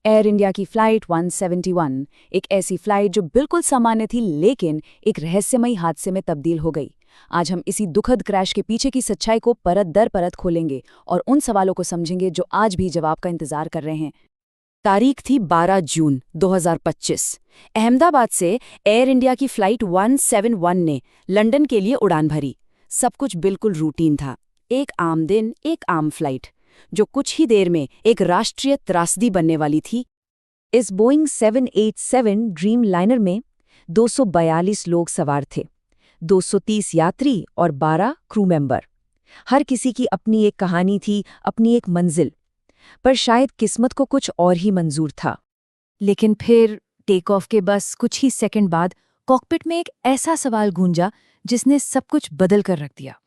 Air India की flight 171, एक ऐसी फ्लाइट जो बिल्कुल सामान्य थी लेकिन एक रहस्यमयी हादसे में तब्दील हो गई। आज हम इसी दुखद क्रैश के पीछे की सच्चाई को परत दर परत खोलेंगे और उन सवालों को समझेंगे जो आज भी जवाब का इंतजार कर रहे हैं। तारीख थी 12 जून 2025। अहमदाबाद से एयर इंडिया की फ्लाइट 171 ने लंदन के लिए उड़ान भरी। सब कुछ बिल्कुल रूटीन था। एक आम दिन, एक आम फ्लाइट, जो कुछ ही देर में एक राष्ट्रीय त्रासदी बनने वाली थी। इस बोइंग 787 ड्रीम लाइनर में 242 लोग सवार थे, 230 यात्री और 12 क्रू मेंबर। हर किसी की अपनी एक कहानी थी, अपनी एक मंजिल। पर शायद किस्मत को कुछ और ही मंजूर था। लेकिन फिर टेक ऑफ के बस कुछ ही सेकंड बाद कॉकपिट में एक ऐसा सवाल गूंजा जिसने सब कुछ बदल कर रख दिया।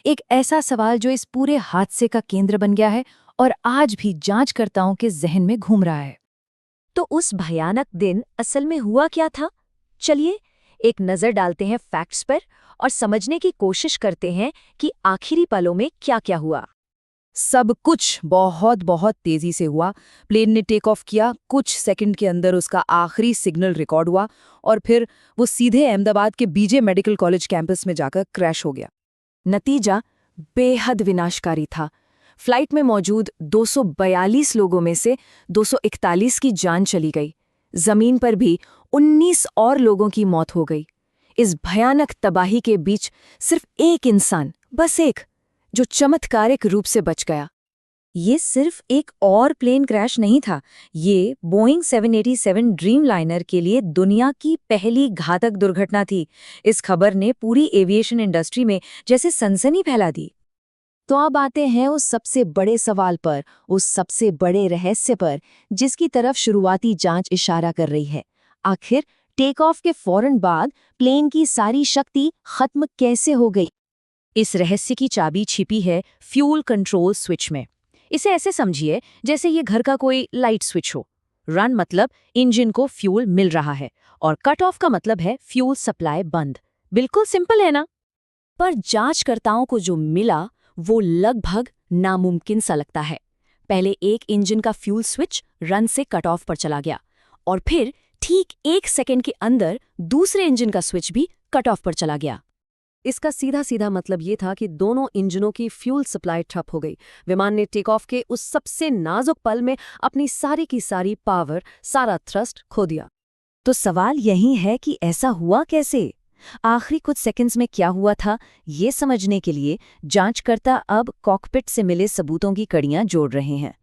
एक ऐसा सवाल जो इस पूरे हादसे का केंद्र बन गया है और आज भी जांचकर्ताओं के जहन में घूम रहा है। तो उस भयानक दिन असल में हुआ क्या था? चलिए एक नजर डालते हैं फैक्ट्स पर और समझने की कोशिश करते हैं कि आखिरी पलों में क्या क्या हुआ। सब कुछ बहुत बहुत तेजी से हुआ। प्लेन ने टेक ऑफ किया, कुछ सेकंड के अंदर उसका आखिरी सिग्नल रिकॉर्ड हुआ और फिर वो सीधे अहमदाबाद के बीजे मेडिकल कॉलेज कैंपस में जाकर क्रैश हो गया। नतीजा बेहद विनाशकारी था। फ्लाइट में मौजूद 242 लोगों में से 241 की जान चली गई। जमीन पर भी 19 और लोगों की मौत हो गई। इस भयानक तबाही के बीच सिर्फ एक इंसान, बस एक, जो चमत्कारिक रूप से बच गया। ये सिर्फ एक और प्लेन क्रैश नहीं था, ये बोइंग 787 ड्रीम लाइनर के लिए दुनिया की पहली घातक दुर्घटना थी। इस खबर ने पूरी एविएशन इंडस्ट्री में जैसे सनसनी फैला दी। तो अब आते हैं उस सबसे बड़े सवाल पर, उस सबसे बड़े रहस्य पर, जिसकी तरफ शुरुआती जांच इशारा कर रही है। आखिर टेक ऑफ के फौरन बाद प्लेन की सारी शक्ति खत्म कैसे हो गई? इस रहस्य की चाबी छिपी है फ्यूल कंट्रोल स्विच में। इसे ऐसे समझिए जैसे ये घर का कोई लाइट स्विच हो। रन मतलब इंजन को फ्यूल मिल रहा है और कट ऑफ का मतलब है फ्यूल सप्लाई बंद। बिल्कुल सिंपल है ना? पर जांचकर्ताओं को जो मिला वो लगभग नामुमकिन सा लगता है। पहले एक इंजन का फ्यूल स्विच रन से कट ऑफ पर चला गया और फिर ठीक 1 सेकंड के अंदर दूसरे इंजन का स्विच भी कट ऑफ पर चला गया। इसका सीधा सीधा मतलब ये था कि दोनों इंजनों की फ्यूल सप्लाई ठप हो गई। विमान ने टेक ऑफ के उस सबसे नाजुक पल में अपनी सारी की सारी पावर, सारा थ्रस्ट खो दिया। तो सवाल यही है कि ऐसा हुआ कैसे? आखिरी कुछ सेकंड्स में क्या हुआ था, ये समझने के लिए जांचकर्ता अब कॉकपिट से मिले सबूतों की कड़ियां जोड़ रहे हैं।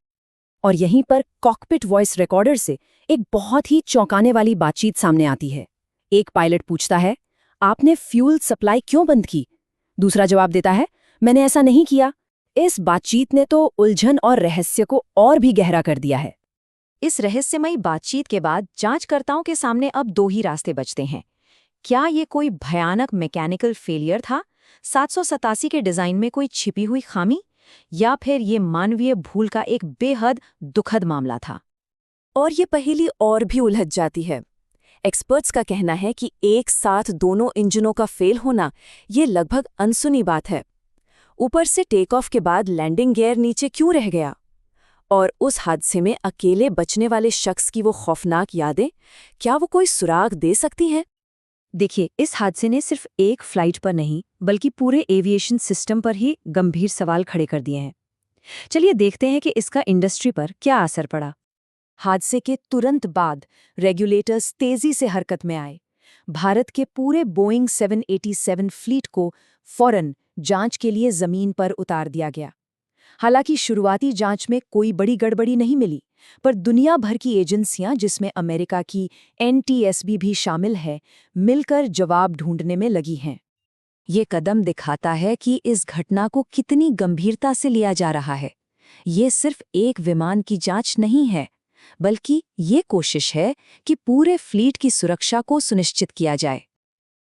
और यहीं पर कॉकपिट वॉइस रिकॉर्डर से एक बहुत ही चौंकाने वाली बातचीत सामने आती है। एक पायलट पूछता है, आपने फ्यूल सप्लाई क्यों बंद की? दूसरा जवाब देता है, मैंने ऐसा नहीं किया। इस बातचीत ने तो उलझन और रहस्य को और भी गहरा कर दिया है। इस रहस्यमयी बातचीत के बाद जांचकर्ताओं के सामने अब 2 ही रास्ते बचते हैं। क्या ये कोई भयानक मैकेनिकल फेलियर था, 787 के डिजाइन में कोई छिपी हुई खामी, या फिर ये मानवीय भूल का एक बेहद दुखद मामला था? और ये पहेली और भी उलझ जाती है। एक्सपर्ट्स का कहना है कि एक साथ दोनों इंजनों का फेल होना ये लगभग अनसुनी बात है। ऊपर से टेक ऑफ के बाद लैंडिंग गियर नीचे क्यों रह गया? और उस हादसे में अकेले बचने वाले शख्स की वो खौफनाक यादें, क्या वो कोई सुराग दे सकती हैं? देखिए, इस हादसे ने सिर्फ एक फ्लाइट पर नहीं बल्कि पूरे एविएशन सिस्टम पर ही गंभीर सवाल खड़े कर दिए हैं। चलिए देखते हैं कि इसका इंडस्ट्री पर क्या असर पड़ा। हादसे के तुरंत बाद रेगुलेटर्स तेजी से हरकत में आए। भारत के पूरे बोइंग 787 फ्लीट को फौरन जांच के लिए जमीन पर उतार दिया गया। हालांकि शुरुआती जांच में कोई बड़ी गड़बड़ी नहीं मिली, पर दुनिया भर की एजेंसियां, जिसमें अमेरिका की NTSB भी शामिल है, मिलकर जवाब ढूंढने में लगी हैं। ये कदम दिखाता है कि इस घटना को कितनी गंभीरता से लिया जा रहा है। ये सिर्फ एक विमान की जांच नहीं है, बल्कि ये कोशिश है कि पूरे फ्लीट की सुरक्षा को सुनिश्चित किया जाए।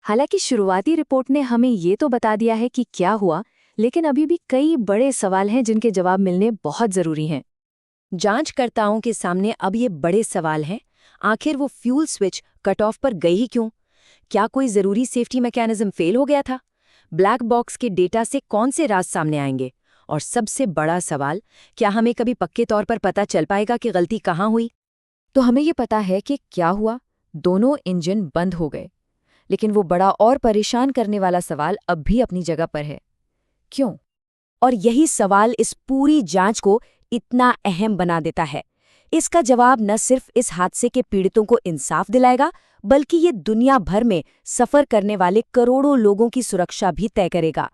हालांकि शुरुआती रिपोर्ट ने हमें ये तो बता दिया है कि क्या हुआ, लेकिन अभी भी कई बड़े सवाल हैं जिनके जवाब मिलने बहुत जरूरी हैं। जांचकर्ताओं के सामने अब ये बड़े सवाल हैं। आखिर वो फ्यूल स्विच कट ऑफ पर गई ही क्यों? क्या कोई जरूरी सेफ्टी मैकेनिज्म फेल हो गया था? ब्लैक बॉक्स के डेटा से कौन से राज सामने आएंगे? और सबसे बड़ा सवाल, क्या हमें कभी पक्के तौर पर पता चल पाएगा कि गलती कहाँ हुई? तो हमें ये पता है कि क्या हुआ, दोनों इंजन बंद हो गए। लेकिन वो बड़ा और परेशान करने वाला सवाल अब भी अपनी जगह पर है, क्यों? और यही सवाल इस पूरी जांच को इतना अहम बना देता है। इसका जवाब न सिर्फ इस हादसे के पीड़ितों को इंसाफ दिलाएगा, बल्कि ये दुनिया भर में सफर करने वाले करोड़ों लोगों की सुरक्षा भी तय करेगा।